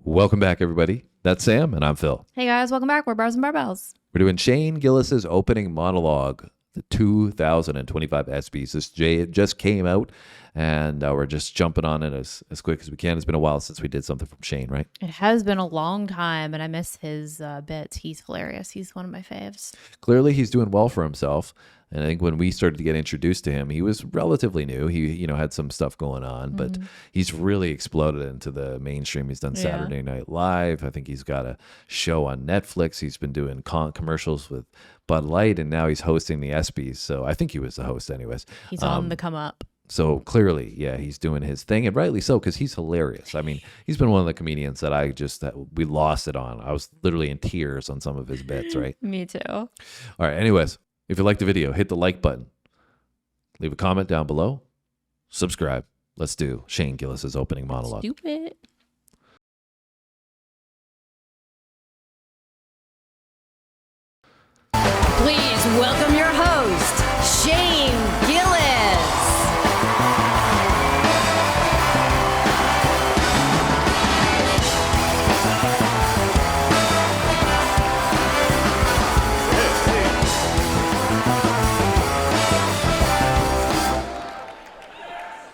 Welcome back, everybody. That's Sam, and I'm Phil. Hey guys, welcome back. We're Bars and Barbells. We're doing Shane Gillis's opening monologue, the 2025 ESPYs. This just came out, and we're just jumping on it as quick as we can. It's been a while since we did something from Shane, right? It has been a long time, and I miss his bits. He's hilarious. He's one of my faves. Clearly, he's doing well for himself. And I think when we started to get introduced to him, he was relatively new. He, had some stuff going on, but he's really exploded into the mainstream. He's done Saturday Night Live. I think he's got a show on Netflix. He's been doing commercials with Bud Light, and now he's hosting the ESPYs. So I think he was the host anyways. He's on the come up. So clearly, he's doing his thing, and rightly so, because he's hilarious. I mean, he's been one of the comedians that we lost it on. I was literally in tears on some of his bits, right? Me too. All right, anyways. If you like the video, hit the like button. Leave a comment down below. Subscribe. Let's do Shane Gillis's opening monologue. Stupid. Please welcome your host, Shane Gillis.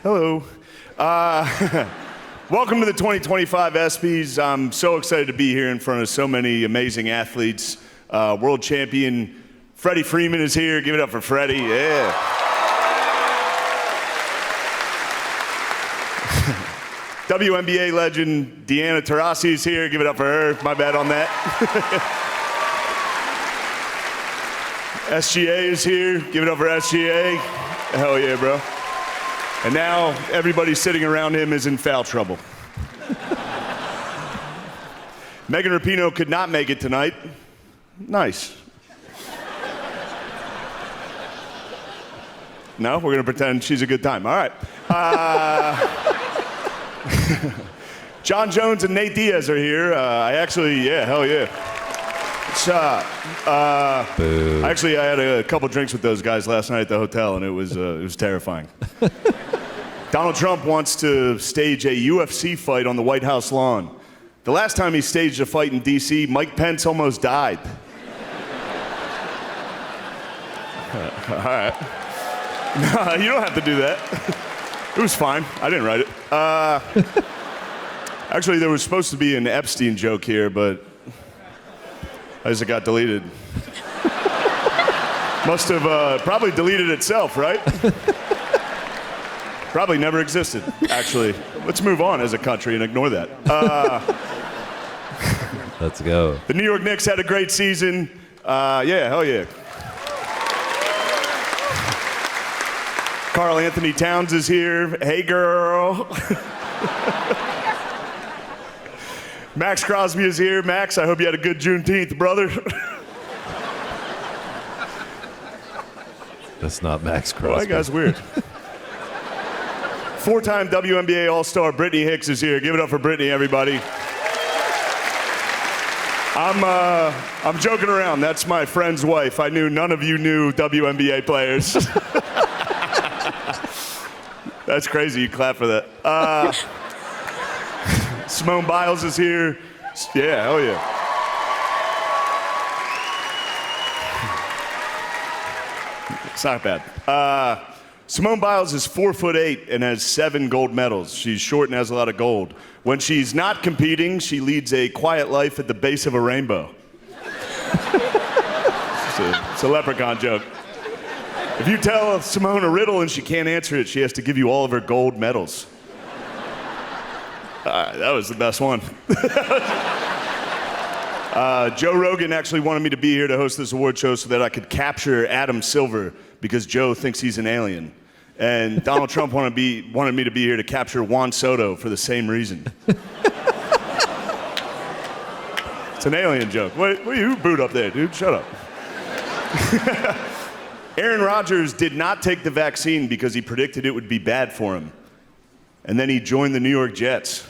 Hello. Welcome to the 2025 ESPYs. I'm so excited to be here in front of so many amazing athletes. World champion Freddie Freeman is here. Give it up for Freddie. Yeah. WNBA legend Deanna Taurasi is here. Give it up for her. My bad on that. SGA is here. Give it up for SGA. Hell yeah, bro. And now everybody sitting around him is in foul trouble. Megan Rapinoe could not make it tonight. Nice. No, we're going to pretend she's a good time. All right. John Jones and Nate Diaz are here. Hell yeah. I had a couple drinks with those guys last night at the hotel, and it was terrifying. Donald Trump wants to stage a UFC fight on the White House lawn. The last time he staged a fight in D.C., Mike Pence almost died. All right. No, you don't have to do that. It was fine. I didn't write it. Actually, there was supposed to be an Epstein joke here, but I just got deleted. Must have probably deleted itself, right? Probably never existed, actually. Let's move on as a country and ignore that. Let's go. The New York Knicks had a great season. Hell yeah. Karl Anthony Towns is here. Hey, girl. Max Crosby is here. Max, I hope you had a good Juneteenth, brother. That's not Max Crosby. Well, that guy's weird. Four-time WNBA All-Star Brittany Hicks is here. Give it up for Brittany, everybody. I'm joking around. That's my friend's wife. I knew none of you knew WNBA players. That's crazy. You clap for that. Simone Biles is here. Yeah, hell yeah. It's not bad. Simone Biles is 4'8" and has 7 gold medals. She's short and has a lot of gold. When she's not competing, she leads a quiet life at the base of a rainbow. It's a leprechaun joke. If you tell Simone a riddle and she can't answer it, she has to give you all of her gold medals. That was the best one. Joe Rogan actually wanted me to be here to host this award show so that I could capture Adam Silver because Joe thinks he's an alien. And Donald Trump wanted me to be here to capture Juan Soto for the same reason. It's an alien joke. What are you booed up there, dude? Shut up. Aaron Rodgers did not take the vaccine because he predicted it would be bad for him. And then he joined the New York Jets.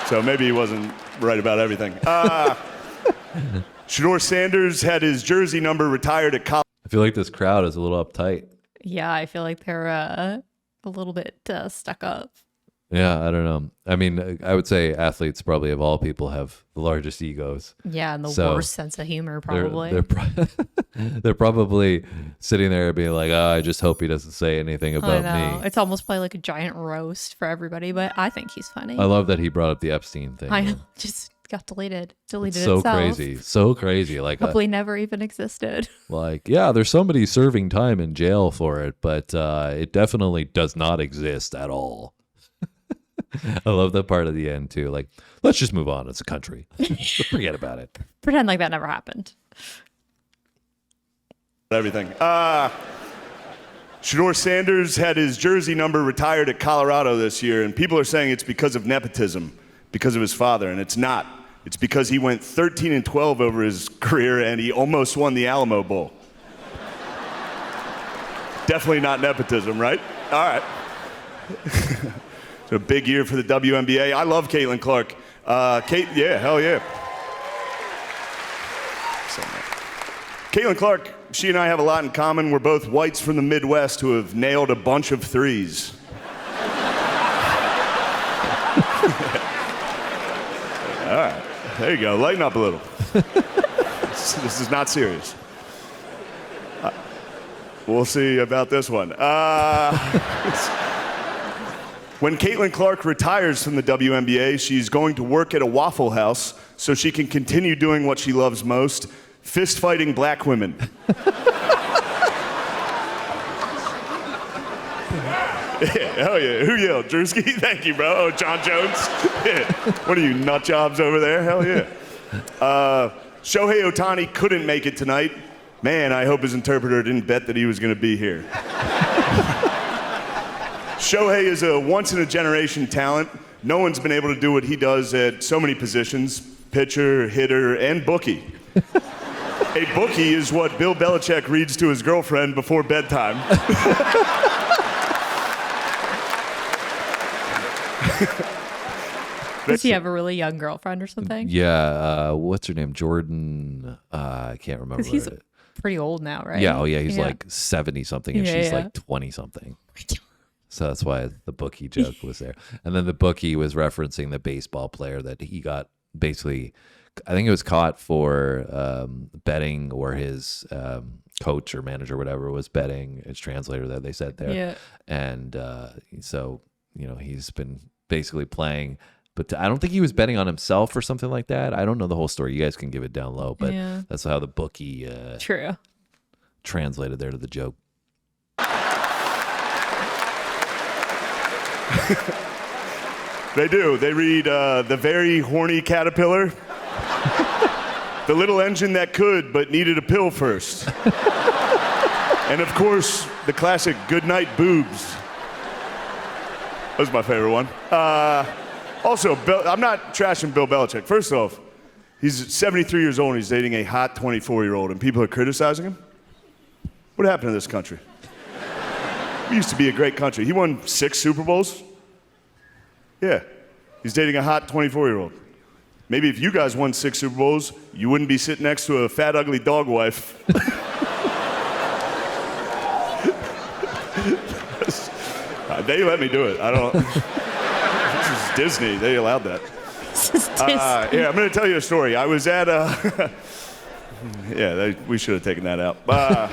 So maybe he wasn't right about everything. Shedeur Sanders had his jersey number retired at college. I feel like this crowd is a little uptight. Yeah, I feel like they're a little bit stuck up. Yeah, I don't know. I mean, I would say athletes probably of all people have the largest egos. Yeah, and the So worst sense of humor, They're probably. they're probably sitting there being like, "Oh, I just hope he doesn't say anything I about know. me." It's almost probably like a giant roast for everybody, but I think he's funny. I love that he brought up the Epstein thing. I know. though. Just got deleted. It's Deleted so itself. crazy, so crazy. Hopefully never even existed. Yeah, there's somebody serving time in jail for it, but it definitely does not exist at all. I love that part of the end too. Like, let's just move on as a country. Forget about it. Pretend like that never happened. Everything. Shedeur Sanders had his jersey number retired at Colorado this year, and people are saying it's because of nepotism, because of his father, and it's not. It's because he went 13-12 over his career, and he almost won the Alamo Bowl. Definitely not nepotism, right? All right. It's a big year for the WNBA. I love Caitlin Clark. Yeah, hell yeah. Caitlin Clark, she and I have a lot in common. We're both whites from the Midwest who have nailed a bunch of threes. All right, there you go. Lighten up a little. This is not serious. We'll see about this one. When Caitlin Clark retires from the WNBA, she's going to work at a Waffle House so she can continue doing what she loves most, fist fighting black women. Yeah, hell yeah. Who yelled? Drewski? Thank you, bro. Oh, John Jones? Yeah. What are you, nut jobs over there? Hell yeah. Shohei Ohtani couldn't make it tonight. Man, I hope his interpreter didn't bet that he was going to be here. Shohei is a once-in-a-generation talent. No one's been able to do what he does at so many positions, pitcher, hitter, and bookie. A bookie is what Bill Belichick reads to his girlfriend before bedtime. Does he have a really young girlfriend or something? Yeah, what's her name? Jordan. I can't remember. Because he's pretty old now, right? Yeah, he's like 70-something, and she's like 20-something. So that's why the bookie joke was there. And then the bookie was referencing the baseball player that he got basically, I think it was caught for betting, or his coach or manager or whatever was betting, his translator that they said there. Yeah. And so, he's been basically playing, but I don't think he was betting on himself or something like that. I don't know the whole story. You guys can give it down low, but that's how the bookie True. translated there to the joke. They do. They read The Very Horny Caterpillar. The Little Engine That Could But Needed a Pill First. And of course, the classic Goodnight Boobs. That was my favorite one. Also, I'm not trashing Bill Belichick. First off, he's 73 years old and he's dating a hot 24-year-old, and people are criticizing him. What happened to this country? We used to be a great country. He won 6 Super Bowls. Yeah, he's dating a hot 24-year-old. Maybe if you guys won 6 Super Bowls, you wouldn't be sitting next to a fat, ugly dog wife. They let me do it. I don't. This is Disney. They allowed that. This is Disney. Yeah, I'm going to tell you a story. I was at we should have taken that out. I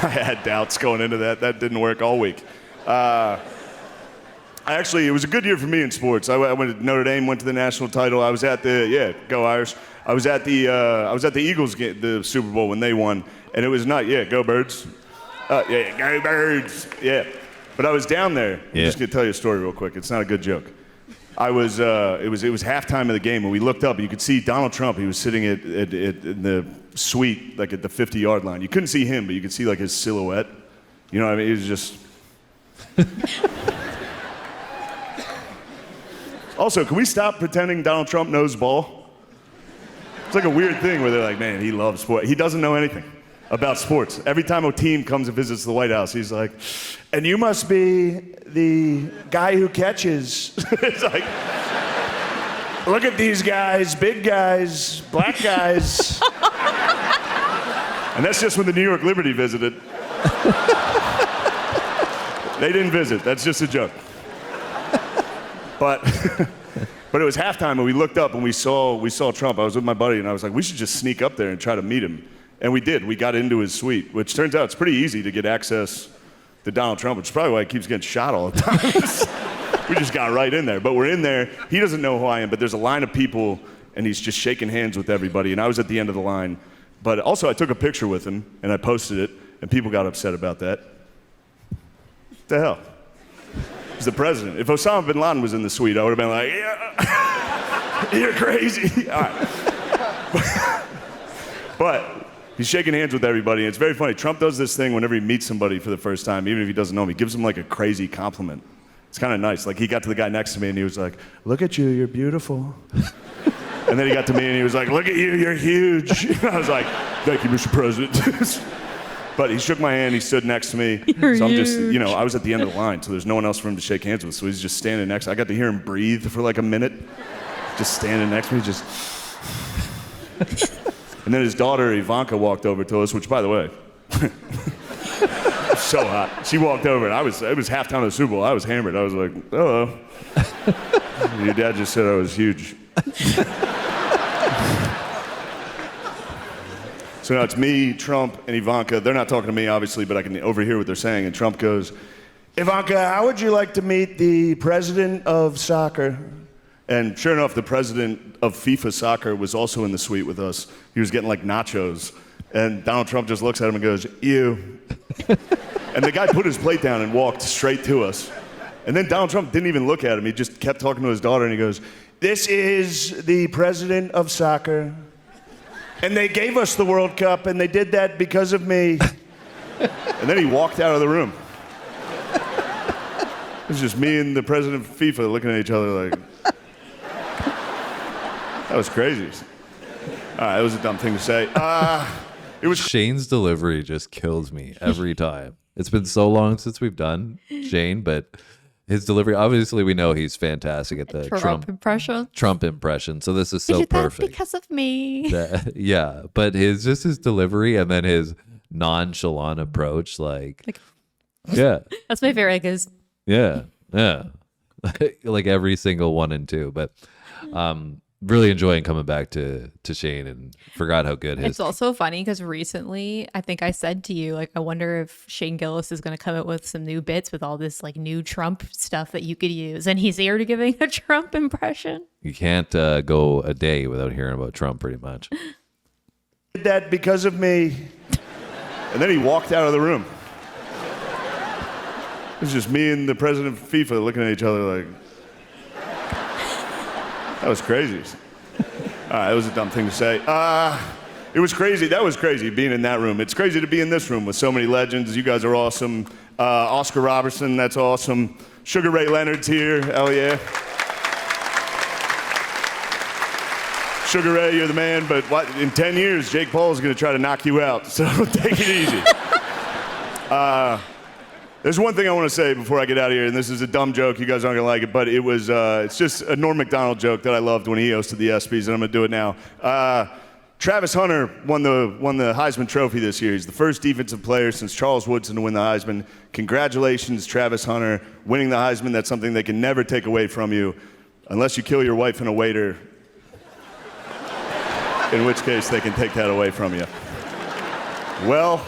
had doubts going into that. That didn't work all week. It was a good year for me in sports. I went to Notre Dame, went to the national title. I was at go Irish. I was at the Eagles game, the Super Bowl when they won, and it was not, go Birds. Go Birds. Yeah. But I was down there. I'm just gonna tell you a story real quick. It's not a good joke. It was halftime of the game, and we looked up, and you could see Donald Trump. He was sitting in the suite, like at the 50-yard line. You couldn't see him, but you could see like his silhouette. You know what I mean? He was just. Also, can we stop pretending Donald Trump knows ball? It's like a weird thing where they're like, man, he loves sport. He doesn't know anything about sports. Every time a team comes and visits the White House, he's like, and you must be the guy who catches. It's like, look at these guys, big guys, black guys. And that's just when the New York Liberty visited. They didn't visit. That's just a joke. But but it was halftime, and we looked up and we saw Trump. I was with my buddy, and I was like, we should just sneak up there and try to meet him. And we did. We got into his suite, which turns out it's pretty easy to get access to Donald Trump, which is probably why he keeps getting shot all the time. We just got right in there. But we're in there. He doesn't know who I am, but there's a line of people, and he's just shaking hands with everybody. And I was at the end of the line. But also, I took a picture with him, and I posted it, and people got upset about that. What the hell? He's the president. If Osama bin Laden was in the suite, I would have been like, yeah, you're crazy. All right. But he's shaking hands with everybody, and it's very funny. Trump does this thing whenever he meets somebody for the first time, even if he doesn't know him. He gives them like a crazy compliment. It's kind of nice. Like, he got to the guy next to me, and he was like, look at you, you're beautiful. And then he got to me, and he was like, look at you, you're huge. And I was like, thank you, Mr. President. But he shook my hand, he stood next to me. You're so I'm just, huge. I was at the end of the line, so there's no one else for him to shake hands with. So he's just standing next. I got to hear him breathe for like a minute. Just standing next to me, just. And then his daughter, Ivanka, walked over to us, which, by the way, so hot. She walked over, and it was halftime of the Super Bowl. I was hammered. I was like, hello. Your dad just said I was huge. So now it's me, Trump, and Ivanka. They're not talking to me, obviously, but I can overhear what they're saying. And Trump goes, Ivanka, how would you like to meet the president of soccer? And sure enough, the president of FIFA soccer was also in the suite with us. He was getting like nachos. And Donald Trump just looks at him and goes, you. And the guy put his plate down and walked straight to us. And then Donald Trump didn't even look at him. He just kept talking to his daughter, and he goes, this is the president of soccer. And they gave us the World Cup, and they did that because of me. And then he walked out of the room. It was just me and the president of FIFA looking at each other like, that was crazy. All right, that was a dumb thing to say. It was Shane's delivery just kills me every time. It's been so long since we've done Shane, but his delivery, obviously we know he's fantastic at the Trump impression. So this is so perfect. Because of me. Yeah, but his delivery and then his nonchalant approach, like yeah. That's my favorite, because Yeah. Like every single 1 and 2. But really enjoying coming back to Shane, and forgot how good his. It's also funny because recently I think I said to you, like, I wonder if Shane Gillis is going to come up with some new bits with all this like new Trump stuff that you could use, and he's here to giving a Trump impression. You can't go a day without hearing about Trump, pretty much. did that because of me. And then he walked out of the room. It was just me and the president of FIFA looking at each other like, that was crazy. All right, that was a dumb thing to say. It was crazy. That was crazy, being in that room. It's crazy to be in this room with so many legends. You guys are awesome. Oscar Robertson, that's awesome. Sugar Ray Leonard's here. Hell yeah. Sugar Ray, you're the man, but in 10 years, Jake Paul is going to try to knock you out, so take it easy. There's one thing I want to say before I get out of here, and this is a dumb joke. You guys aren't going to like it, but it's just a Norm Macdonald joke that I loved when he hosted the ESPYs, and I'm going to do it now. Travis Hunter won the Heisman Trophy this year. He's the first defensive player since Charles Woodson to win the Heisman. Congratulations, Travis Hunter, winning the Heisman. That's something they can never take away from you, unless you kill your wife and a waiter, in which case they can take that away from you. Well,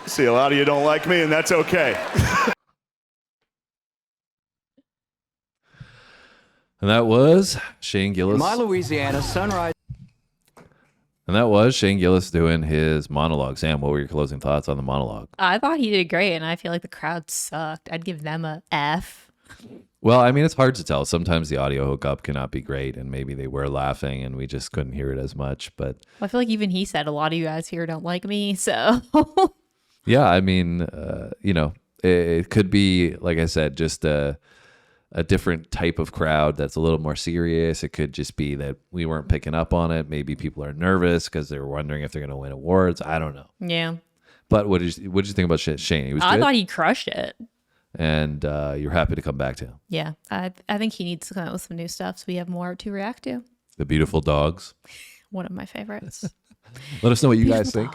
see, a lot of you don't like me, and that's okay. And that was Shane Gillis. My Louisiana sunrise. And that was Shane Gillis doing his monologue. Sam, what were your closing thoughts on the monologue? I thought he did great, and I feel like the crowd sucked. I'd give them a F. Well, I mean, it's hard to tell. Sometimes the audio hookup cannot be great, and maybe they were laughing and we just couldn't hear it as much. But I feel like even he said, a lot of you guys here don't like me, so... yeah, I mean, it could be, like I said, just a different type of crowd that's a little more serious. It could just be that we weren't picking up on it. Maybe people are nervous because they're wondering if they're going to win awards. I don't know. Yeah. But what did you think about Shane? He was good? I thought he crushed it. And you're happy to come back to him. Yeah. I think he needs to come out with some new stuff so we have more to react to. The beautiful dogs. One of my favorites. Let us know what you guys think.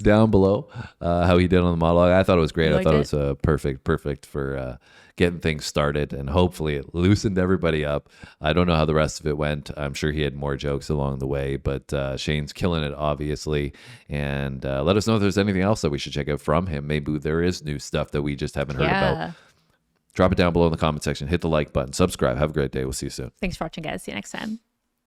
down below how he did on the monologue. I thought it was great. I thought it was perfect for getting things started, and hopefully it loosened everybody up. I don't know how the rest of it went. I'm sure he had more jokes along the way, but Shane's killing it, obviously. And let us know if there's anything else that we should check out from him. Maybe there is new stuff that we just haven't heard about. Drop it down below in the comment section. Hit the like button. Subscribe. Have a great day. We'll see you soon. Thanks for watching, guys. See you next time.